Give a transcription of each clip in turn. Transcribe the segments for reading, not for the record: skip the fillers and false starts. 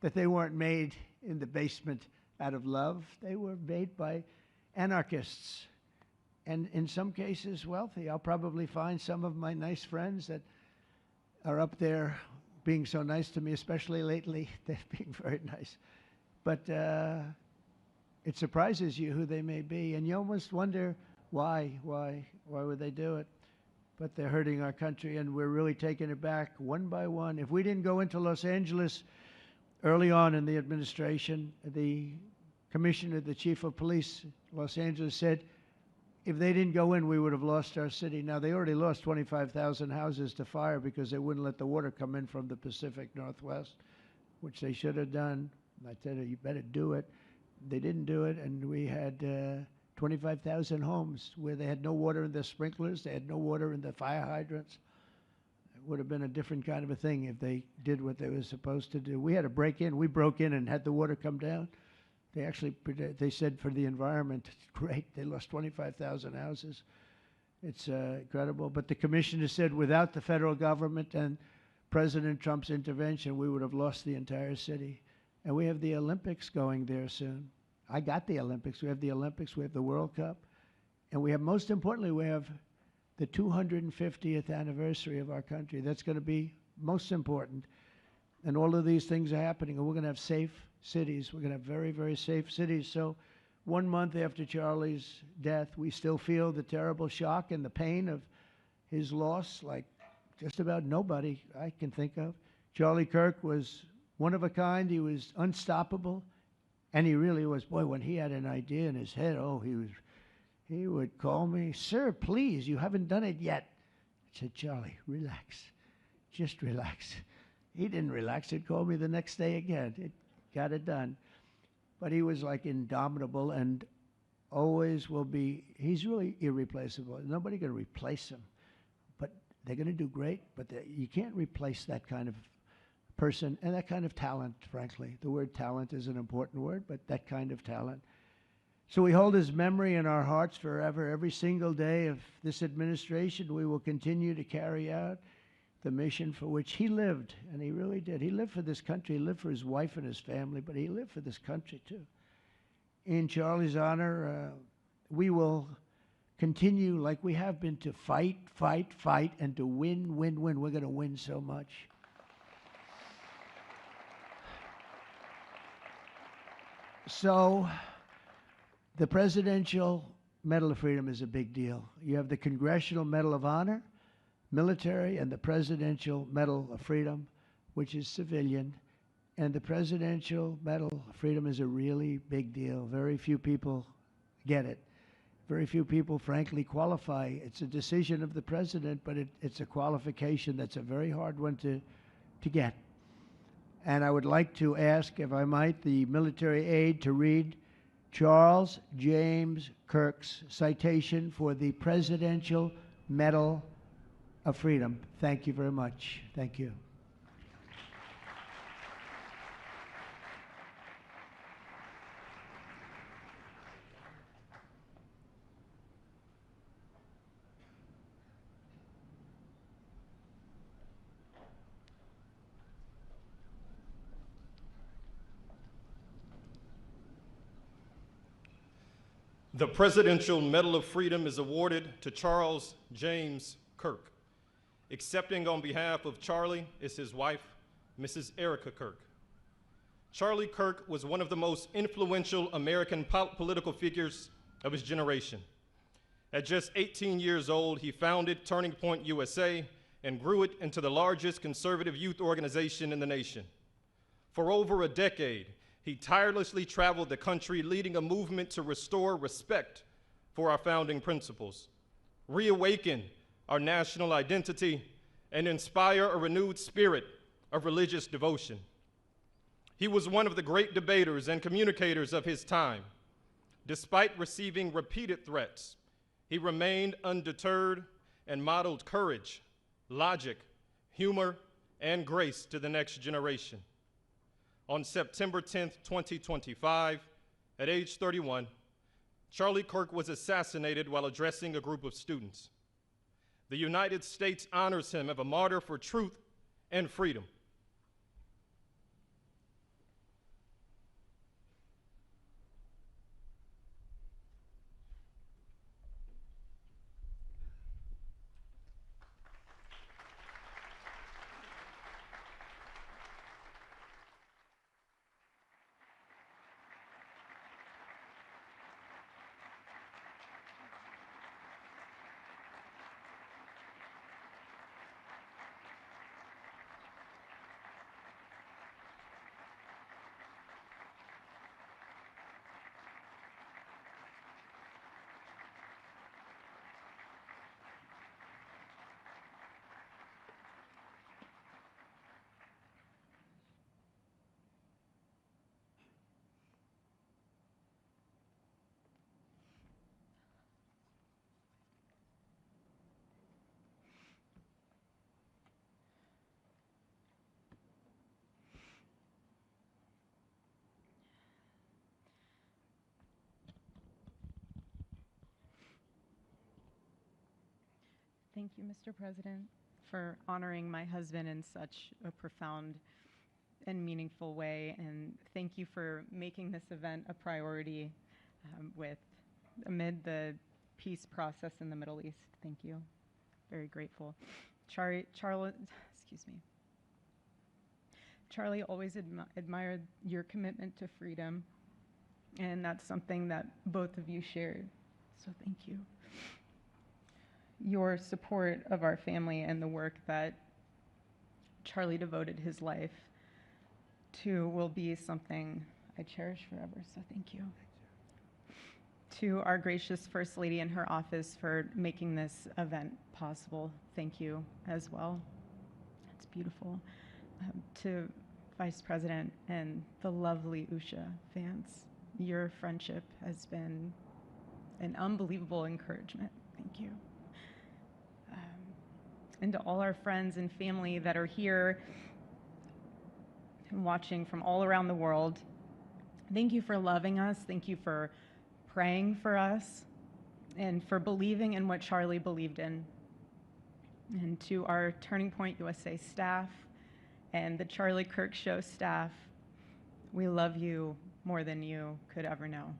that they weren't made in the basement out of love. They were made by anarchists, and in some cases wealthy. I'll probably find some of my nice friends that are up there being so nice to me, especially lately. They're being very nice. But it surprises you who they may be, and you almost wonder why would they do it? But they're hurting our country, and we're really taking it back one by one. If we didn't go into Los Angeles early on in the administration, the commissioner, the chief of police, Los Angeles, said if they didn't go in, we would have lost our city. Now, they already lost 25,000 houses to fire because they wouldn't let the water come in from the Pacific Northwest, which they should have done. I said, you better do it. They didn't do it, and we had 25,000 homes where they had no water in their sprinklers, they had no water in the fire hydrants. It would have been a different kind of a thing if they did what they were supposed to do. We had to break in. We broke in and had the water come down. They actually, they said for the environment, it's great. They lost 25,000 houses. It's incredible. But the commissioner said without the federal government and President Trump's intervention, we would have lost the entire city. And we have the Olympics going there soon. I got the Olympics. We have the Olympics. We have the World Cup. And we have, most importantly, we have the 250th anniversary of our country. That's going to be most important. And all of these things are happening. And we're going to have safe cities. We're going to have very, very safe cities. So 1 month after Charlie's death, we still feel the terrible shock and the pain of his loss, like just about nobody I can think of. Charlie Kirk was one of a kind. He was unstoppable. And he really was. Boy, when he had an idea in his head, he would call me, sir, please, you haven't done it yet. I said, Charlie, relax. Just relax. He didn't relax. He'd call me the next day again. It got it done. But he was like indomitable and always will be. He's really irreplaceable. Nobody going to replace him. But they're going to do great. But you can't replace that kind of person and that kind of talent, frankly. The word talent is an important word, but that kind of talent. So we hold his memory in our hearts forever. Every single day of this administration, we will continue to carry out the mission for which he lived, and he really did. He lived for this country. He lived for his wife and his family, but he lived for this country too. In Charlie's honor, we will continue like we have been to fight, fight, fight, and to win, win, win. We're going to win so much. So the Presidential Medal of Freedom is a big deal. You have the Congressional Medal of Honor, military, and the Presidential Medal of Freedom, which is civilian. And the Presidential Medal of Freedom is a really big deal. Very few people get it. Very few people, frankly, qualify. It's a decision of the president, but it's a qualification that's a very hard one to get. And I would like to ask, if I might, the military aide to read Charles James Kirk's citation for the Presidential Medal of Freedom. Thank you very much. Thank you. The Presidential Medal of Freedom is awarded to Charles James Kirk. Accepting on behalf of Charlie is his wife, Mrs. Erika Kirk. Charlie Kirk was one of the most influential American political figures of his generation. At just 18 years old, he founded Turning Point USA and grew it into the largest conservative youth organization in the nation. For over a decade, he tirelessly traveled the country, leading a movement to restore respect for our founding principles, reawaken our national identity, and inspire a renewed spirit of religious devotion. He was one of the great debaters and communicators of his time. Despite receiving repeated threats, he remained undeterred and modeled courage, logic, humor, and grace to the next generation. On September 10th, 2025, at age 31, Charlie Kirk was assassinated while addressing a group of students. The United States honors him as a martyr for truth and freedom. Thank you, Mr. President, for honoring my husband in such a profound and meaningful way. And thank you for making this event a priority amid the peace process in the Middle East. Thank you. Very grateful. Charlie always admired your commitment to freedom, and that's something that both of you shared. So thank you. Your support of our family and the work that Charlie devoted his life to will be something I cherish forever, so thank you. To our gracious First Lady in her office for making this event possible, thank you as well. It's beautiful. To Vice President and the lovely Usha fans, your friendship has been an unbelievable encouragement. Thank you. And to all our friends and family that are here and watching from all around the world, thank you for loving us. Thank you for praying for us and for believing in what Charlie believed in. And to our Turning Point USA staff and the Charlie Kirk Show staff, we love you more than you could ever know.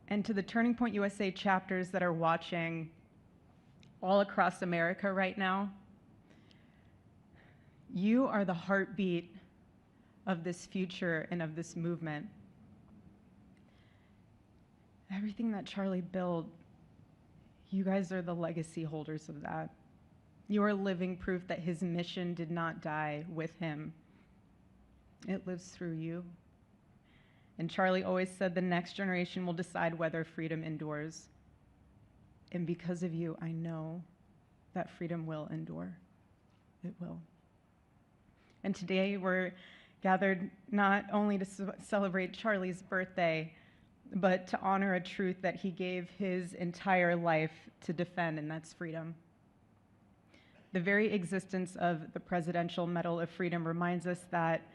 And to the Turning Point USA chapters that are watching all across America right now, you are the heartbeat of this future and of this movement. Everything that Charlie built, you guys are the legacy holders of that. You are living proof that his mission did not die with him. It lives through you. And Charlie always said the next generation will decide whether freedom endures. And because of you, I know that freedom will endure. It will. And today we're gathered not only to celebrate Charlie's birthday, but to honor a truth that he gave his entire life to defend, and that's freedom. The very existence of the Presidential Medal of Freedom reminds us that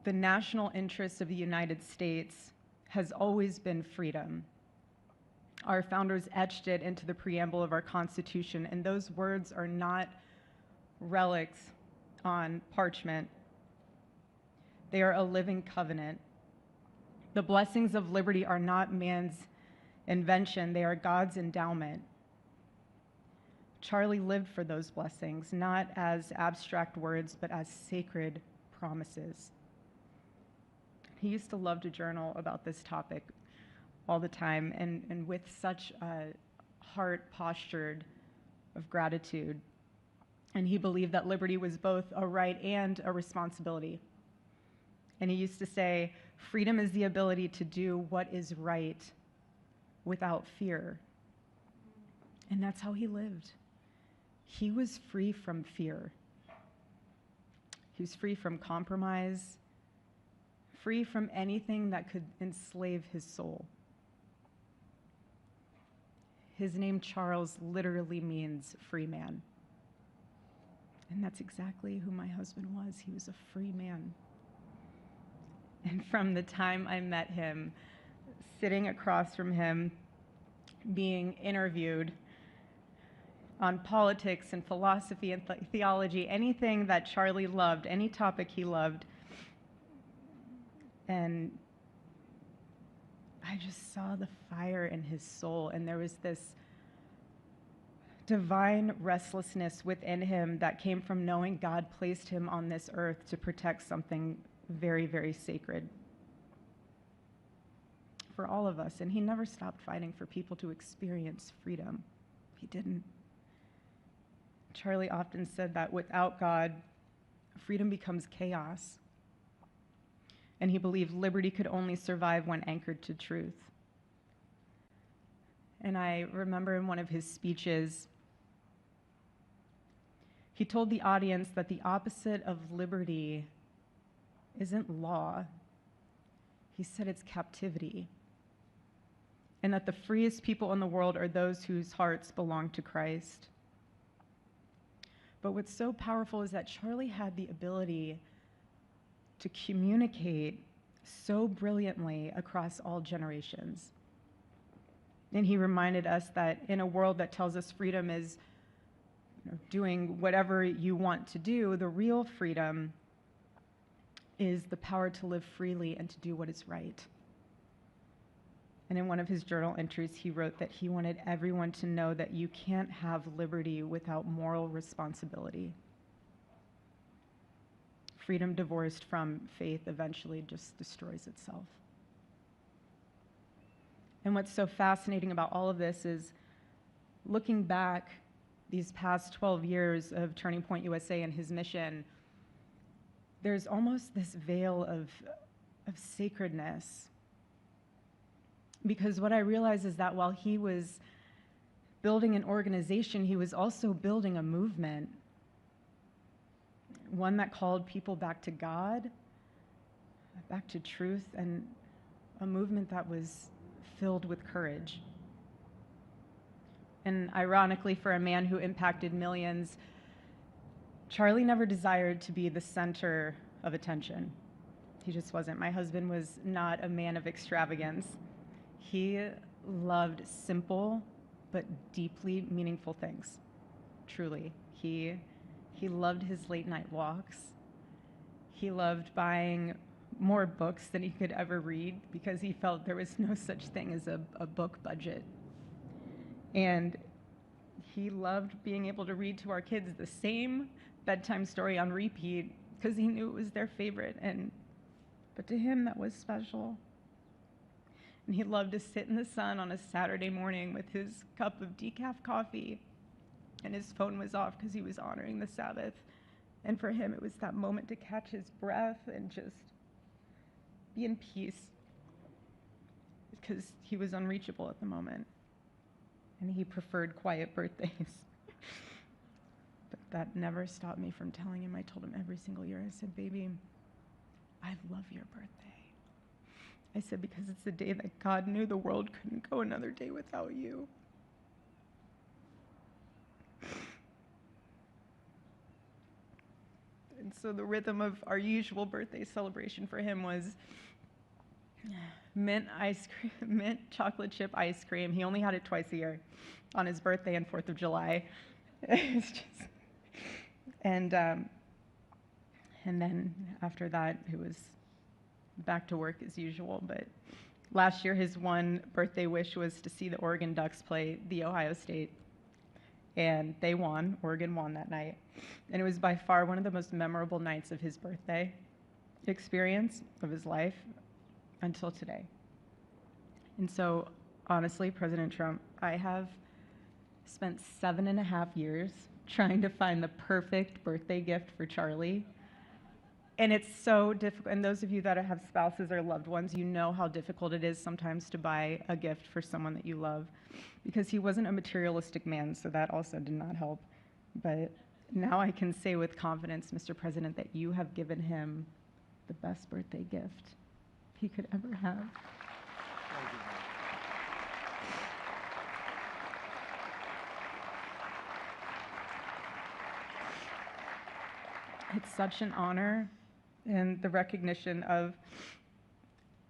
the national interest of the United States has always been freedom. Our founders etched it into the preamble of our Constitution, and those words are not relics on parchment. They are a living covenant. The blessings of liberty are not man's invention, they are God's endowment. Charlie lived for those blessings, not as abstract words, but as sacred promises. He used to love to journal about this topic all the time, and with such a heart postured of gratitude. And he believed that liberty was both a right and a responsibility. And he used to say, freedom is the ability to do what is right without fear. And that's how he lived. He was free from fear. He was free from compromise, free from anything that could enslave his soul. His name, Charles, literally means free man. And that's exactly who my husband was. He was a free man. And from the time I met him, sitting across from him, being interviewed on politics and philosophy and theology, anything that Charlie loved, any topic he loved, and I just saw the fire in his soul, and there was this divine restlessness within him that came from knowing God placed him on this earth to protect something very, very sacred for all of us. And he never stopped fighting for people to experience freedom. He didn't. Charlie often said that without God, freedom becomes chaos. And he believed liberty could only survive when anchored to truth. And I remember in one of his speeches, he told the audience that the opposite of liberty isn't law. He said it's captivity. And that the freest people in the world are those whose hearts belong to Christ. But what's so powerful is that Charlie had the ability to communicate so brilliantly across all generations. And he reminded us that in a world that tells us freedom is doing whatever you want to do, the real freedom is the power to live freely and to do what is right. And in one of his journal entries, he wrote that he wanted everyone to know that you can't have liberty without moral responsibility. Freedom divorced from faith eventually just destroys itself. And what's so fascinating about all of this is looking back these past 12 years of Turning Point USA and his mission, there's almost this veil of sacredness. Because what I realize is that while he was building an organization, he was also building a movement, one that called people back to God, back to truth, and a movement that was filled with courage. And ironically, for a man who impacted millions, Charlie never desired to be the center of attention. He just wasn't. My husband was not a man of extravagance. He loved simple but deeply meaningful things, truly. He loved his late night walks. He loved buying more books than he could ever read because he felt there was no such thing as a book budget. And he loved being able to read to our kids the same bedtime story on repeat because he knew it was their favorite. But to him, that was special. And he loved to sit in the sun on a Saturday morning with his cup of decaf coffee, and his phone was off because he was honoring the Sabbath. And for him, it was that moment to catch his breath and just be in peace because he was unreachable at the moment. And he preferred quiet birthdays. But that never stopped me from telling him. I told him every single year, I said, baby, I love your birthday. I said, because it's the day that God knew the world couldn't go another day without you. And so the rhythm of our usual birthday celebration for him was mint ice cream, mint chocolate chip ice cream. He only had it twice a year, on his birthday and 4th of July. It's just, and then after that, it was back to work as usual. But last year, his one birthday wish was to see the Oregon Ducks play the Ohio State. And they won. Oregon won that night. And it was by far one of the most memorable nights of his birthday experience of his life until today. And so, honestly, President Trump, I have spent 7.5 years trying to find the perfect birthday gift for Charlie. And it's so difficult. And those of you that have spouses or loved ones, you know how difficult it is sometimes to buy a gift for someone that you love, because he wasn't a materialistic man, so that also did not help. But now I can say with confidence, Mr. President, that you have given him the best birthday gift he could ever have. It's such an honor and the recognition of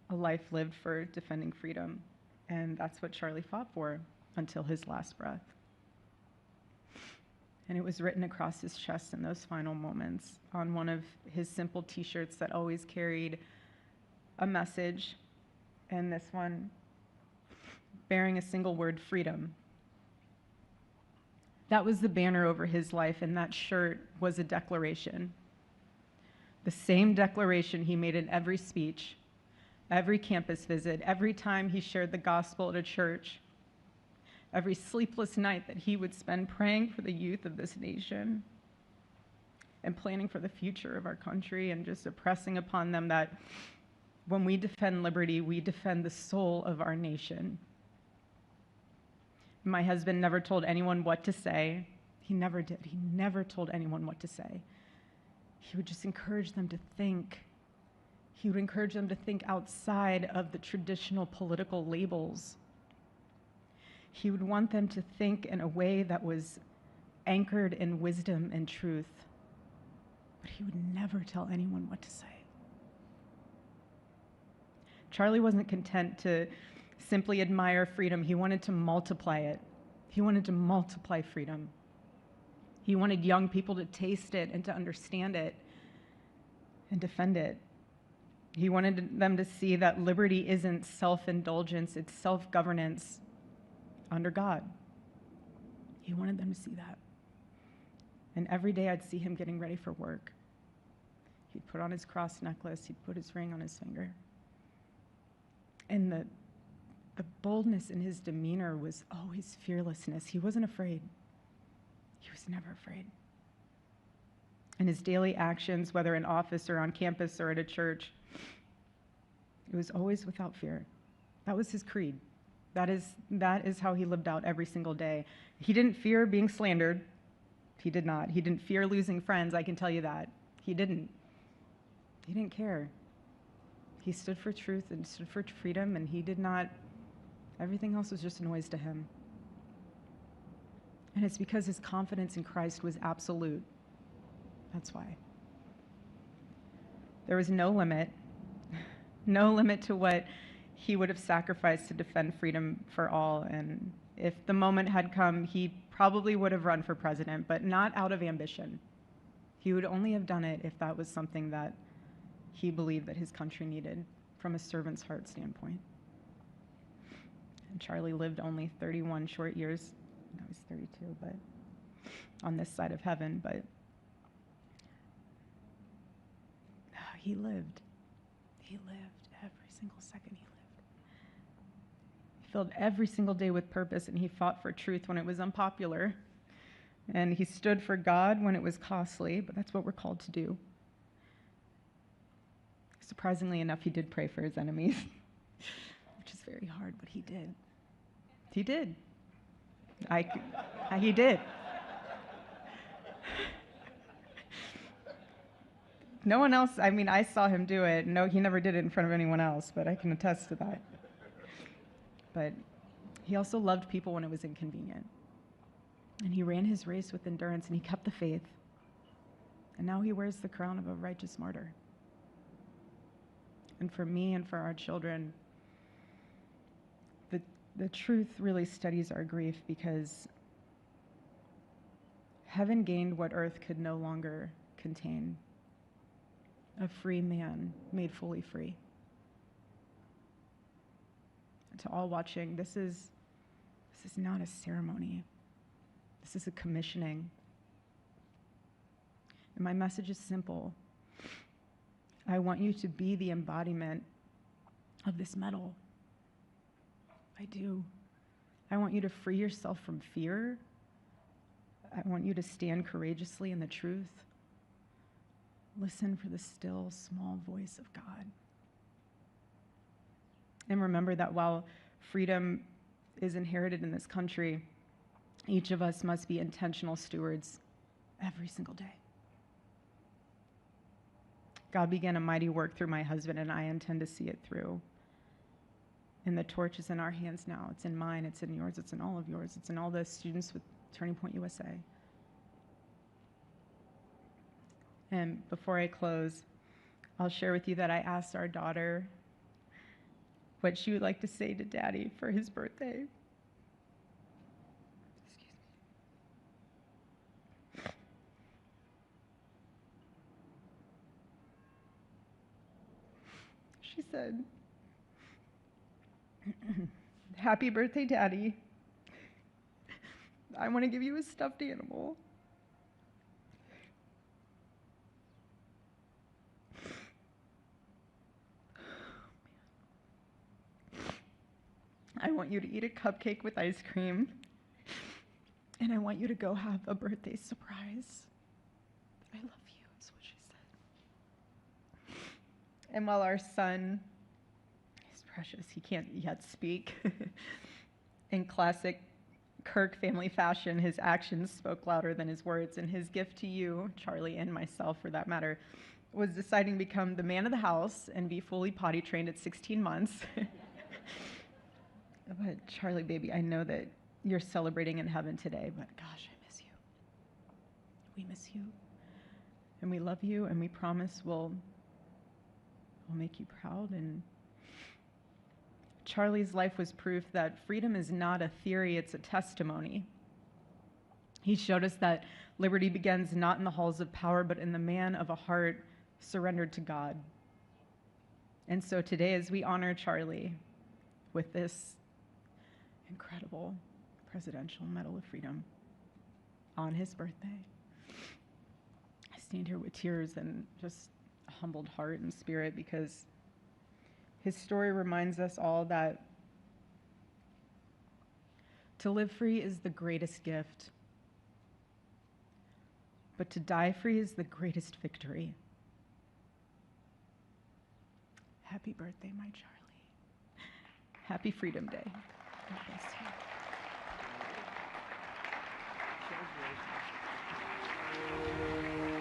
a life lived for defending freedom. And that's what Charlie fought for until his last breath. And it was written across his chest in those final moments on one of his simple t-shirts that always carried a message, and this one bearing a single word, freedom. That was the banner over his life, and that shirt was a declaration. The same declaration he made in every speech, every campus visit, every time he shared the gospel at a church, every sleepless night that he would spend praying for the youth of this nation and planning for the future of our country, and just impressing upon them that when we defend liberty, we defend the soul of our nation. My husband never told anyone what to say. He never did. He never told anyone what to say. He would just encourage them to think. He would encourage them to think outside of the traditional political labels. He would want them to think in a way that was anchored in wisdom and truth. But he would never tell anyone what to say. Charlie wasn't content to simply admire freedom. He wanted to multiply it. He wanted to multiply freedom. He wanted young people to taste it and to understand it and defend it. He wanted them to see that liberty isn't self-indulgence, it's self-governance under God. He wanted them to see that. And every day I'd see him getting ready for work. He'd put on his cross necklace, he'd put his ring on his finger. And the boldness in his demeanor was always fearlessness. He wasn't afraid. He was never afraid. And his daily actions, whether in office or on campus or at a church, it was always without fear. That was his creed. That is how he lived out every single day. He didn't fear being slandered. He did not. He didn't fear losing friends, I can tell you that. He didn't. He didn't care. He stood for truth and stood for freedom, and he did not, everything else was just noise to him. And it's because his confidence in Christ was absolute. That's why. There was no limit to what he would have sacrificed to defend freedom for all. And if the moment had come, he probably would have run for president, but not out of ambition. He would only have done it if that was something that he believed that his country needed from a servant's heart standpoint. And Charlie lived only 31 short years. No, he's 32, but on this side of heaven, but he lived. He lived every single second he lived. He filled every single day with purpose, and he fought for truth when it was unpopular. And he stood for God when it was costly, but that's what we're called to do. Surprisingly enough, he did pray for his enemies, which is very hard, but he did. He did. He did. No one else, I mean, I saw him do it. No, he never did it in front of anyone else, but I can attest to that. But he also loved people when it was inconvenient. And he ran his race with endurance, and he kept the faith. And now he wears the crown of a righteous martyr. And for me and for our children, the truth really steadies our grief, because heaven gained what earth could no longer contain: a free man made fully free. And to all watching, this is not a ceremony. This is a commissioning. And my message is simple. I want you to be the embodiment of this medal. I do. I want you to free yourself from fear. I want you to stand courageously in the truth. Listen for the still, small voice of God. And remember that while freedom is inherited in this country, each of us must be intentional stewards every single day. God began a mighty work through my husband, and I intend to see it through. And the torch is in our hands now. It's in mine, it's in yours, it's in all of yours, it's in all the students with Turning Point USA. And before I close, I'll share with you that I asked our daughter what she would like to say to Daddy for his birthday. She said, "Happy birthday, Daddy. I want to give you a stuffed animal. I want you to eat a cupcake with ice cream, and I want you to go have a birthday surprise. I love you," is what she said. And while our son is precious, he can't yet speak, in classic Kirk family fashion, his actions spoke louder than his words, and his gift to you, Charlie, and myself for that matter, was deciding to become the man of the house and be fully potty trained at 16 months. But Charlie, baby, I know that you're celebrating in heaven today, but gosh, I miss you. We miss you. And we love you, and we promise we'll make you proud. And Charlie's life was proof that freedom is not a theory, it's a testimony. He showed us that liberty begins not in the halls of power, but in the man of a heart surrendered to God. And so today, as we honor Charlie with this incredible Presidential Medal of Freedom on his birthday, I stand here with tears and just a humbled heart and spirit, because his story reminds us all that to live free is the greatest gift, but to die free is the greatest victory. Happy birthday, my Charlie. Happy Freedom Day. God bless you.